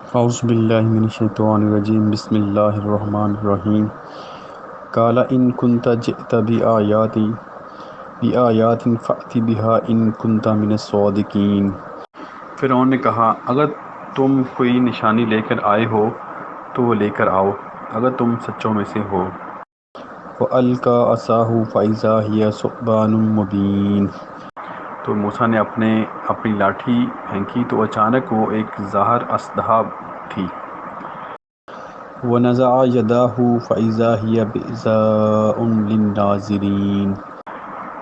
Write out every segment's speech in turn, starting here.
اعوذ باللہ من الشیطان الرجیم بسم اللہ الرحمن الرحیم قال ان کنت جئت بآیات فأت بها ان کنت من الصادقین۔ فرعون نے کہا اگر تم کوئی نشانی لے کر آئے ہو تو وہ لے کر آؤ اگر تم سچوں میں سے ہو۔ وَأَلْقَىٰ عَصَاهُ فَإِذَا هِيَ ثُعْبَانٌ مُّبِينٌ۔ تو موسیٰ نے اپنی لاٹھی پھینکی تو اچانک وہ ایک ظاہر اسلحہ تھی۔ وَنَزَعَ يَدَهُ فَإِذَا هِيَ بَيْضَاءُ لِلنَّاظِرِينَ۔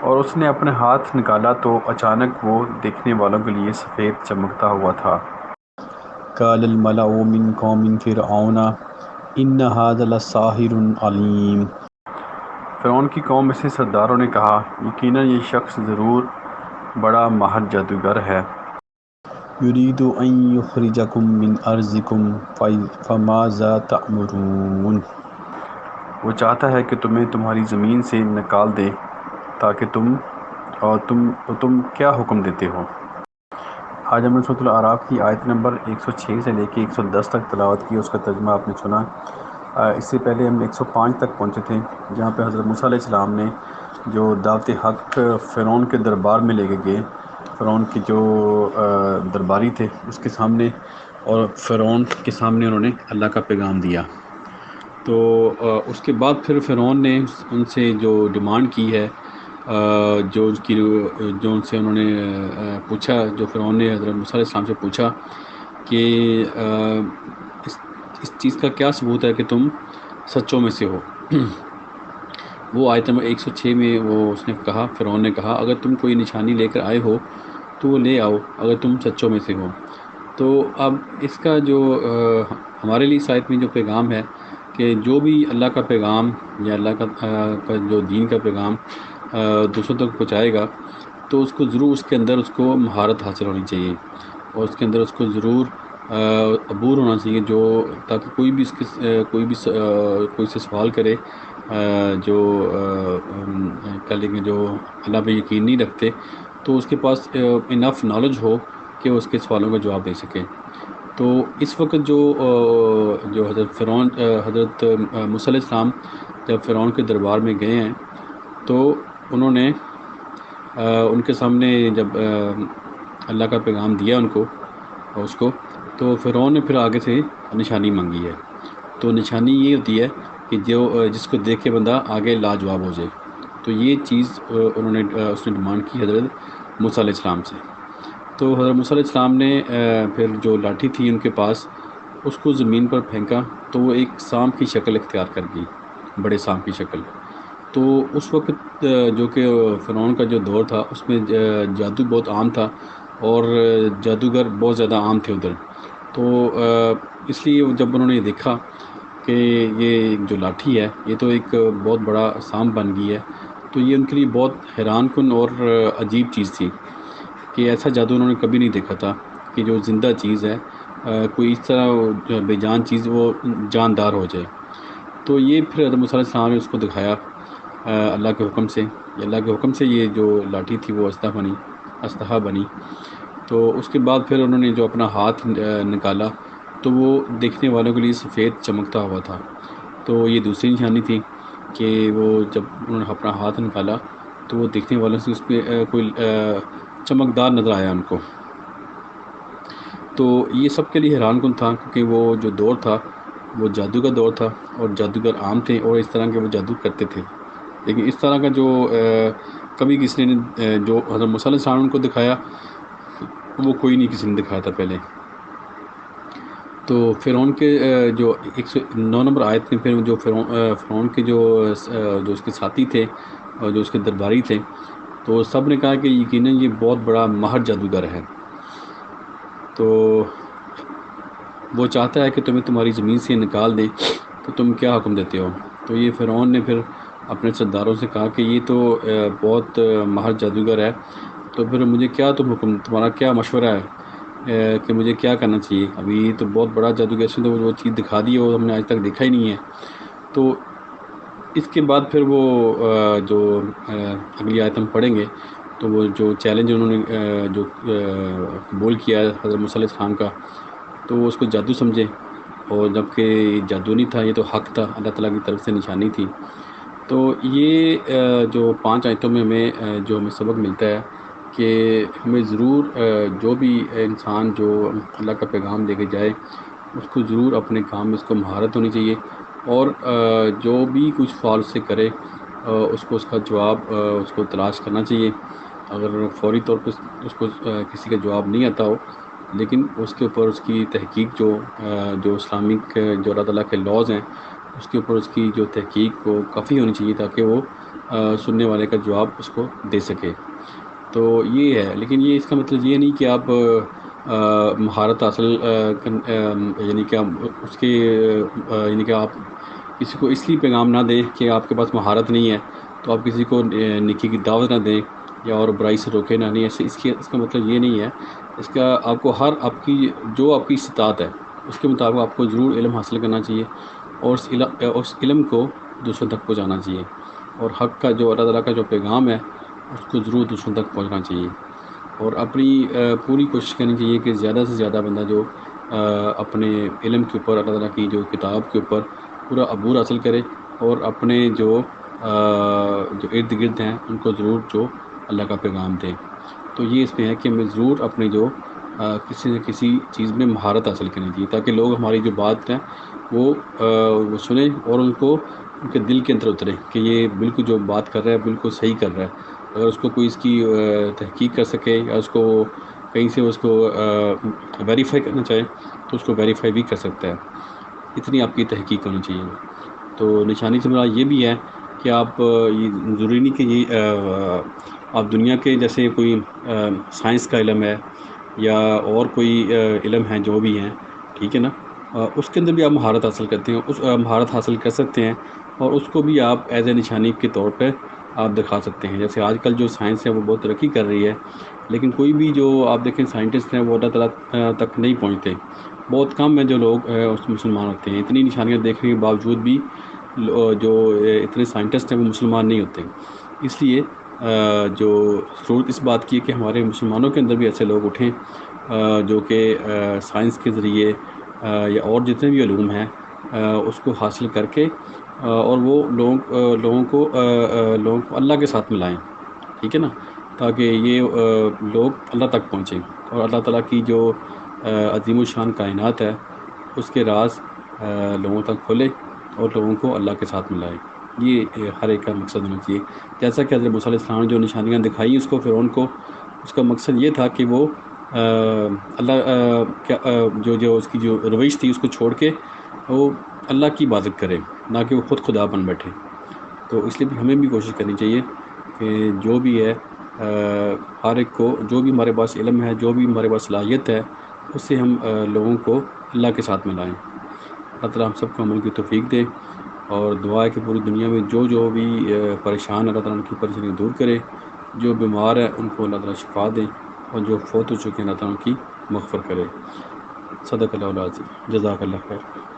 اور اس نے اپنا ہاتھ نکالا تو اچانک وہ دیکھنے والوں کے لیے سفید چمکتا ہوا تھا۔ قَالَ الْمَلَأُ مِن قَوْمِ فِرْعَوْنَ إِنَّ هَٰذَا لَسَاحِرٌ عَلِيمٌ۔ فرعون کی قوم میں سے سرداروں نے کہا یقیناً یہ شخص ضرور بڑا ماہر جادوگر ہے۔ یرید ان یخرجکم من ارضکم فماذا تأمرون۔ وہ چاہتا ہے کہ تمہیں تمہاری زمین سے نکال دے تاکہ تم کیا حکم دیتے ہو۔ آج ہم نے سورۃ الاعراف کی آیت نمبر 106 سے لے کے 110 تک تلاوت کی، اس کا ترجمہ آپ نے سنا۔ اس سے پہلے ہم 105 تک پہنچے تھے جہاں پہ حضرت موسیٰ علیہ السلام نے جو دعوت حق فرعون کے دربار میں لے کے گئے، فرعون کے جو درباری تھے اس کے سامنے، اور فرعون کے سامنے انہوں نے اللہ کا پیغام دیا۔ تو اس کے بعد پھر فرعون نے ان سے جو ڈیمانڈ کی ہے، جو ان سے انہوں نے پوچھا، جو فرعون نے حضرت موسیٰ علیہ السلام سے پوچھا کہ اس چیز کا کیا ثبوت ہے کہ تم سچوں میں سے ہو۔ وہ آیت نمبر 106 میں اس نے کہا، فرعون نے کہا اگر تم کوئی نشانی لے کر آئے ہو تو وہ لے آؤ اگر تم سچوں میں سے ہو۔ تو اب اس کا جو ہمارے لیے اس آیت میں جو پیغام ہے کہ جو بھی اللہ کا پیغام یا اللہ کا جو دین کا پیغام دوسروں تک پہنچائے گا تو اس کو ضرور اس کے اندر اس کو مہارت حاصل ہونی چاہیے، اور اس کے اندر اس کو ضرور عبور ہونا چاہیے، جو تاکہ کوئی سے سوال کرے جو کہہ لیں گے جو اللہ پہ یقین نہیں رکھتے، تو اس کے پاس انف نالج ہو کہ وہ اس کے سوالوں کا جواب دے سکے۔ تو اس وقت جو حضرت موسیٰ علیہ السلام جب فرعون کے دربار میں گئے ہیں تو انہوں نے ان کے سامنے جب اللہ کا پیغام دیا اس کو تو فرعون نے پھر آگے سے نشانی مانگی ہے۔ تو نشانی یہ ہوتی ہے کہ جس کو دیکھ کے بندہ آگے لاجواب ہو جائے، تو یہ چیز اس نے ڈیمانڈ کی حضرت موسیٰ علیہ السلام سے۔ تو حضرت موسیٰ علیہ السلام نے پھر جو لاٹھی تھی ان کے پاس اس کو زمین پر پھینکا تو وہ ایک سانپ کی شکل اختیار کر گئی، بڑے سانپ کی شکل۔ تو اس وقت جو کہ فرعون کا جو دور تھا اس میں جادو بہت عام تھا اور جادوگر بہت زیادہ عام تھے ادھر۔ تو اس لیے جب انہوں نے دیکھا کہ یہ جو لاٹھی ہے یہ تو ایک بہت بڑا سانپ بن گئی ہے، تو یہ ان کے لیے بہت حیران کن اور عجیب چیز تھی کہ ایسا جادو انہوں نے کبھی نہیں دیکھا تھا کہ جو زندہ چیز ہے کوئی اس طرح بے جان چیز وہ جاندار ہو جائے۔ تو یہ پھر حضرت موسیٰ علیہ السلام نے اس کو دکھایا اللہ کے حکم سے یہ جو لاٹھی تھی وہ اسلحہ بنی۔ تو اس کے بعد پھر انہوں نے جو اپنا ہاتھ نکالا تو وہ دیکھنے والوں کے لیے سفید چمکتا ہوا تھا۔ تو یہ دوسری نشانی تھی کہ وہ جب انہوں نے اپنا ہاتھ نکالا تو وہ دیکھنے والوں سے اس پہ کوئی چمکدار نظر آیا ان کو۔ تو یہ سب کے لیے حیران کن تھا کیونکہ وہ جو دور تھا وہ جادو کا دور تھا اور جادوگر عام تھے اور اس طرح کے وہ جادو کرتے تھے، لیکن اس طرح کا جو کبھی کسی نے جو حضرت موسیٰ علیہ السلام کو دکھایا وہ کوئی نہیں کسی نے دکھایا تھا پہلے۔ تو فرعون کے جو 109 نمبر آیت میں پھر جو فرعون کے جو اس کے ساتھی تھے اور جو اس کے درباری تھے تو سب نے کہا کہ یقیناً یہ بہت بڑا ماہر جادوگر ہے، تو وہ چاہتا ہے کہ تمہیں تمہاری زمین سے نکال دے تو تم کیا حکم دیتے ہو۔ تو یہ فرعون نے پھر اپنے سرداروں سے کہا کہ یہ تو بہت ماہر جادوگر ہے، تو پھر مجھے کیا تمہارا کیا مشورہ ہے کہ مجھے کیا کرنا چاہیے؟ ابھی تو بہت بڑا جادوگر سے تو وہ چیز دکھا دی اور ہم نے آج تک دیکھا ہی نہیں ہے۔ تو اس کے بعد پھر وہ جو اگلی آیت ہم پڑھیں گے تو وہ جو چیلنج انہوں نے جو قبول کیا حضرت موسیٰ علیہ السلام کا، تو وہ اس کو جادو سمجھے، اور جب کہ جادو نہیں تھا، یہ تو حق تھا، اللہ تعالیٰ کی طرف سے نشانی تھی۔ تو یہ جو 5 آیتوں میں ہمیں جو ہمیں سبق ملتا ہے کہ ہمیں ضرور جو بھی انسان جو اللہ کا پیغام لے کے جائے، اس کو ضرور اپنے کام میں اس کو مہارت ہونی چاہیے، اور جو بھی کچھ فال سے کرے اس کو اس کا جواب اس کو تلاش کرنا چاہیے۔ اگر فوری طور پہ اس کو کسی کا جواب نہیں آتا ہو، لیکن اس کے اوپر اس کی تحقیق جو اسلامک جو اللہ تعالیٰ کے لاز ہیں، اس کے اوپر اس کی جو تحقیق کو کافی ہونی چاہیے، تاکہ وہ سننے والے کا جواب اس کو دے سکے۔ تو یہ ہے، لیکن یہ اس کا مطلب یہ نہیں کہ آپ مہارت حاصل یعنی کہ آپ اس کے یعنی کہ آپ کسی کو اس لیے پیغام نہ دیں کہ آپ کے پاس مہارت نہیں ہے تو آپ کسی کو نیکی کی دعوت نہ دیں یا اور برائی سے روکے نہ، نہیں ایسے اس کا مطلب یہ نہیں ہے۔ اس کا آپ کو آپ کی جو آپ کی استطاعت ہے اس کے مطابق آپ کو ضرور علم حاصل کرنا چاہیے، اور اس علم کو دوسروں تک پہنچانا چاہیے، اور حق کا جو اللہ تعالیٰ کا جو پیغام ہے اس کو ضرور دوسروں تک پہنچنا چاہیے، اور اپنی پوری کوشش کرنی چاہیے کہ زیادہ سے زیادہ بندہ جو اپنے علم کے اوپر اللہ تعالیٰ کی جو کتاب کے اوپر پورا عبور حاصل کرے، اور اپنے جو ارد گرد ہیں ان کو ضرور جو اللہ کا پیغام دے۔ تو یہ اس میں ہے کہ ہمیں ضرور اپنے جو کسی نہ کسی چیز میں مہارت حاصل کرنی چاہیے، تاکہ لوگ ہماری جو بات ہیں وہ سنیں اور ان کو ان کے دل کے اندر اترے کہ یہ بالکل جو بات کر رہا ہے بالکل صحیح کر رہا ہے۔ اگر اس کو کوئی اس کی تحقیق کر سکے، یا اس کو کہیں سے اس کو ویریفائی کرنا چاہے تو اس کو ویریفائی بھی کر سکتا ہے، اتنی آپ کی تحقیق ہونی چاہیے۔ تو نشانی سے مراد یہ بھی ہے کہ آپ یہ ضروری نہیں کہ یہ آپ دنیا کے جیسے کوئی سائنس کا علم ہے یا اور کوئی علم ہیں جو بھی ہیں، ٹھیک ہے نا، اس کے اندر بھی آپ مہارت حاصل کرتے ہیں، اس مہارت حاصل کر سکتے ہیں، اور اس کو بھی آپ ایز اے نشانی کے طور پہ آپ دکھا سکتے ہیں۔ جیسے آج کل جو سائنس ہے وہ بہت ترقی کر رہی ہے، لیکن کوئی بھی جو آپ دیکھیں سائنٹسٹ ہیں وہ اللہ تعالیٰ تک نہیں پہنچتے، بہت کم ہیں جو لوگ اس مسلمان ہوتے ہیں۔ اتنی نشانیاں دیکھنے کے باوجود بھی جو اتنے سائنٹسٹ ہیں وہ مسلمان نہیں ہوتے۔ اس لیے جو ضرورت اس بات کی ہے کہ ہمارے مسلمانوں کے اندر بھی ایسے لوگ اٹھیں جو کہ سائنس کے ذریعے یا اور جتنے بھی علوم ہیں اس کو حاصل کر کے اور وہ لوگوں کو اللہ کے ساتھ ملائیں، ٹھیک ہے نا، تاکہ یہ لوگ اللہ تک پہنچیں، اور اللہ تعالیٰ کی جو عظیم الشان کائنات ہے اس کے راز لوگوں تک کھولے اور لوگوں کو اللہ کے ساتھ ملائے۔ یہ ہر ایک کا مقصد ہونا چاہیے۔ جیسا کہ حضرت موسیٰ علیہ السلام نے جو نشانیاں دکھائی اس کو فرعون کو، اس کا مقصد یہ تھا کہ وہ اللہ جو اس کی جو روش تھی اس کو چھوڑ کے وہ اللہ کی عبادت کرے، نہ کہ وہ خود خدا بن بیٹھے۔ تو اس لیے بھی ہمیں بھی کوشش کرنی چاہیے کہ جو بھی ہے ہر ایک کو جو بھی ہمارے پاس علم ہے، جو بھی ہمارے پاس صلاحیت ہے، اس سے ہم لوگوں کو اللہ کے ساتھ ملائیں۔ اللہ تعالیٰ ہم سب کو عمل کی توفیق دے، اور دعا ہے کہ پوری دنیا میں جو بھی پریشان، اللہ تعالیٰ ان کی پریشانی دور کرے، جو بیمار ہے ان کو اللہ تعالیٰ شفا دے، اور جو فوت ہو چکے ہیں اللہ تعالیٰ ان کی مغفرت کرے۔ صدق اللہ العظیم، جزاک اللہ خیر۔